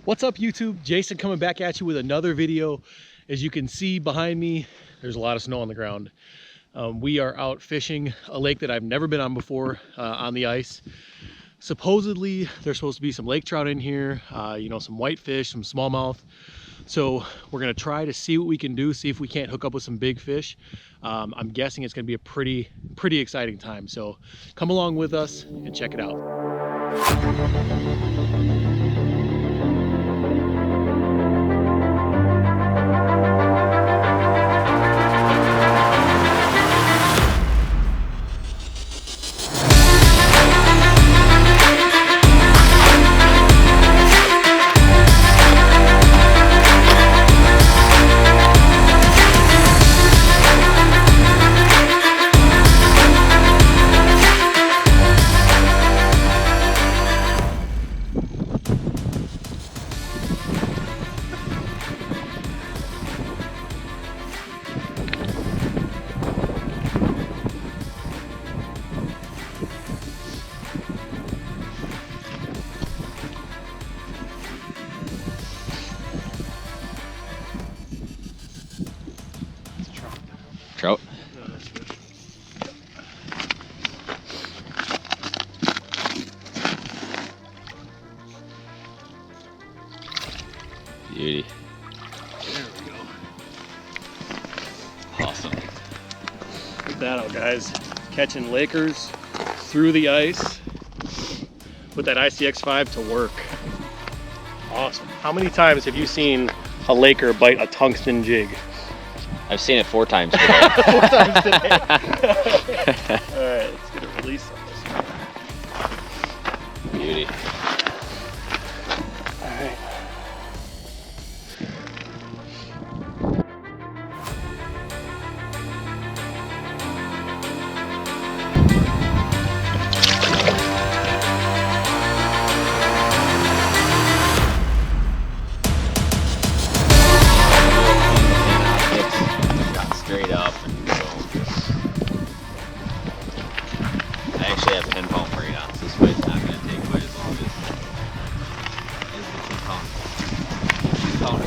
What's up, YouTube? Jason coming back at you with another video. As you can see behind me, there's a lot of snow on the ground. We are out fishing a lake that I've never been on before on the ice. Supposedly there's supposed to be some lake trout in here, you know, some whitefish, some smallmouth. So we're gonna try to see what we can do, see if we can't hook up with some big fish. I'm guessing it's gonna be a pretty exciting time. So come along with us and check it out. Trout. Beauty. There we go. Awesome. Check that out, guys. Catching Lakers through the ice. Put that ICX5 to work. Awesome. How many times have you seen a Laker bite a tungsten jig? I've seen it 4 times today. 4 times today. All right, let's get a release on this one. Beauty. All right. Straight up and go. I actually have 10 pound braid on, so this fight's not going to take quite as long as the 10 pound. 2 pound.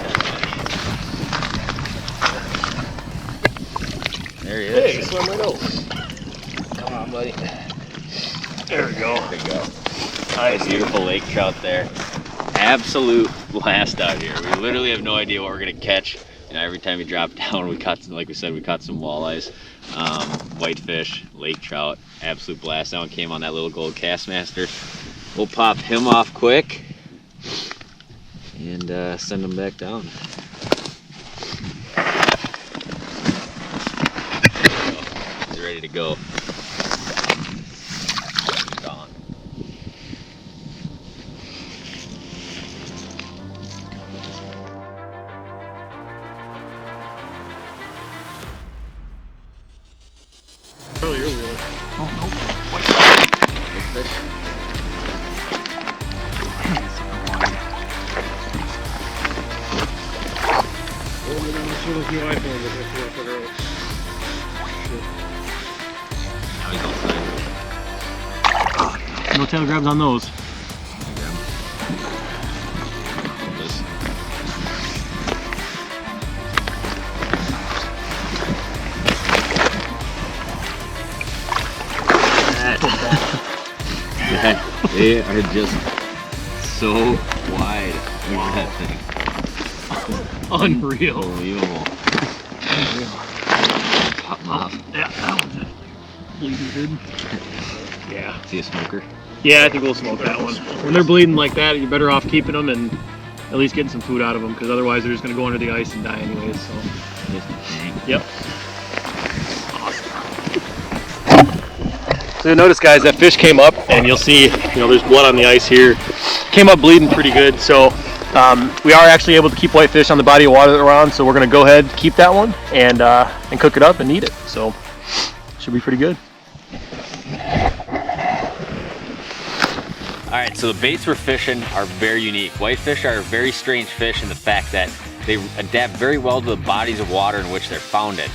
There he is. Hey, swim right over. Come on, buddy. There we go. There you go. Nice, beautiful lake trout there. Absolute blast out here. We literally have no idea what we're going to catch. You know, every time we drop down, we caught, like we said, we caught some walleyes, whitefish, lake trout. Absolute blast. That one came on that little gold Castmaster. We'll pop him off quick and send him back down. He's ready to go. Gone. Oh, you're really. Oh, no. Whitefish. Now he's outside. No tail grabs on those. They are just so wide. Look at that thing. Unreal. Unbelievable. Pop them off. Yeah, that one's bleeding good. Yeah. See a smoker? Yeah, I think we'll smoke that one. When they're bleeding like that, you're better off keeping them and at least getting some food out of them, because otherwise they're just going to go under the ice and die anyways. So. Yep. Awesome. So you'll notice, guys, that fish came up, and you'll see, you know, there's blood on the ice here. Came up bleeding pretty good, so we are actually able to keep whitefish on the body of water that we're on. So we're going to go ahead, keep that one, and cook it up and eat it. So should be pretty good. All right, so the baits we're fishing are very unique. Whitefish are a very strange fish in the fact that they adapt very well to the bodies of water in which they're found in.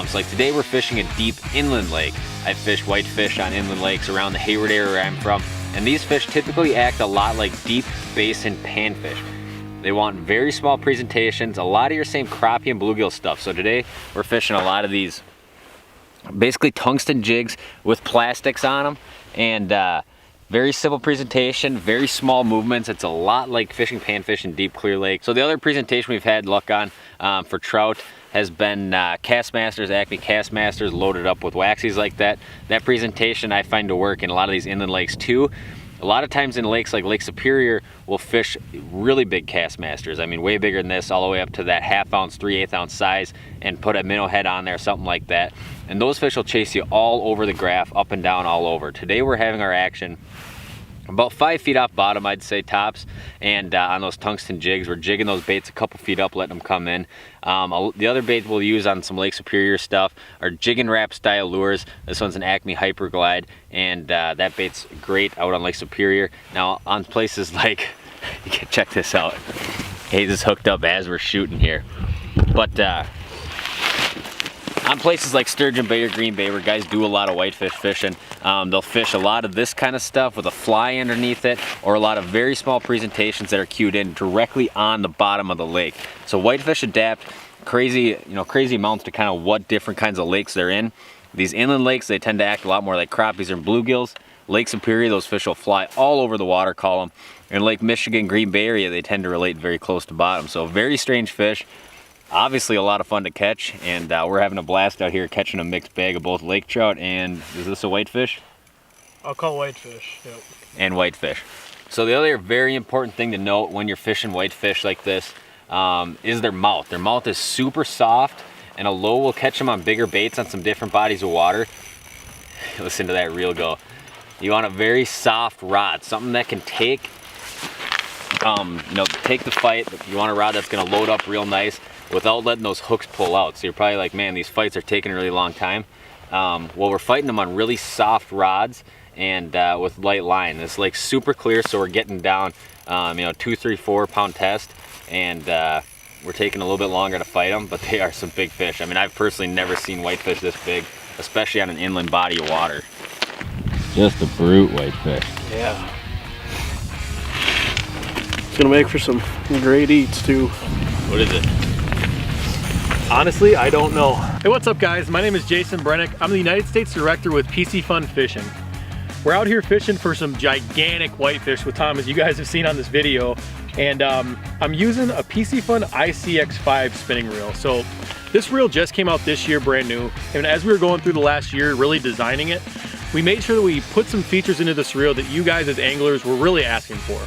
So like today we're fishing a deep inland lake. I fish whitefish on inland lakes around the Hayward area where I'm from, and these fish typically act a lot like deep basin panfish. They want very small presentations, a lot of your same crappie and bluegill stuff. So today we're fishing a lot of these basically tungsten jigs with plastics on them, and very simple presentation, very small movements. It's a lot like fishing panfish in deep clear lake. So the other presentation we've had luck on for trout has been Castmasters, Acme Castmasters loaded up with waxies like that. That presentation I find to work in a lot of these inland lakes too. A lot of times in lakes like Lake Superior, we'll fish really big Castmasters. I mean, way bigger than this, all the way up to that 1/2 ounce, 3/8 ounce size, and put a minnow head on there, something like that. And those fish will chase you all over the graph, up and down, all over. Today we're having our action about 5 feet off bottom, I'd say, tops, and on those tungsten jigs. We're jigging those baits a couple feet up, letting them come in. The other bait we'll use on some Lake Superior stuff are jig and wrap style lures. This one's an Acme Hyper Glide, and that bait's great out on Lake Superior. Now on places like, you can check this out. Hayes is hooked up as we're shooting here. But on places like Sturgeon Bay or Green Bay, where guys do a lot of whitefish fishing, they'll fish a lot of this kind of stuff with a fly underneath it, or a lot of very small presentations that are cued in directly on the bottom of the lake. So whitefish adapt crazy amounts to kind of what different kinds of lakes they're in. These inland lakes, they tend to act a lot more like crappies and bluegills. Lake Superior, those fish will fly all over the water column. In Lake Michigan, Green Bay area, they tend to relate very close to bottom. So very strange fish. Obviously a lot of fun to catch, and we're having a blast out here catching a mixed bag of both lake trout and, is this a whitefish? I'll call whitefish, yep. And whitefish. So the other very important thing to note when you're fishing whitefish like this is their mouth. Their mouth is super soft, and a low will catch them on bigger baits on some different bodies of water. Listen to that reel go. You want a very soft rod, something that can take, take the fight. You want a rod that's gonna load up real nice without letting those hooks pull out. So you're probably like, man, these fights are taking a really long time. Well, we're fighting them on really soft rods and with light line. This lake's super clear, so we're getting down, 2, 3, 4 pound test, and we're taking a little bit longer to fight them, but they are some big fish. I mean, I've personally never seen whitefish this big, especially on an inland body of water. Just a brute whitefish. Yeah. It's gonna make for some great eats too. What is it? Honestly, I don't know. Hey, what's up guys? My name is Jason Brennick. I'm the United States Director with Piscifun Fishing. We're out here fishing for some gigantic whitefish with Tom, as you guys have seen on this video. And I'm using a Piscifun ICX5 spinning reel. So this reel just came out this year, brand new. And as we were going through the last year, really designing it, we made sure that we put some features into this reel that you guys as anglers were really asking for.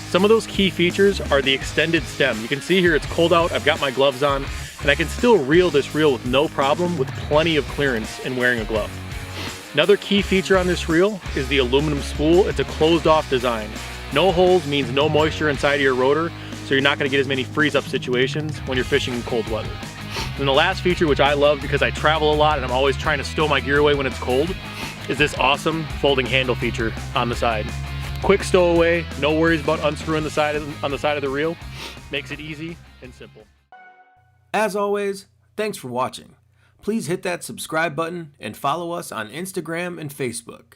Some of those key features are the extended stem. You can see here it's cold out, I've got my gloves on, and I can still reel this reel with no problem with plenty of clearance and wearing a glove. Another key feature on this reel is the aluminum spool. It's a closed off design. No holes means no moisture inside of your rotor, so you're not gonna get as many freeze up situations when you're fishing in cold weather. And the last feature, which I love because I travel a lot and I'm always trying to stow my gear away when it's cold, is this awesome folding handle feature on the side. Quick stowaway, no worries about unscrewing the side on the side of the reel. Makes it easy and simple. As always, thanks for watching. Please hit that subscribe button and follow us on Instagram and Facebook.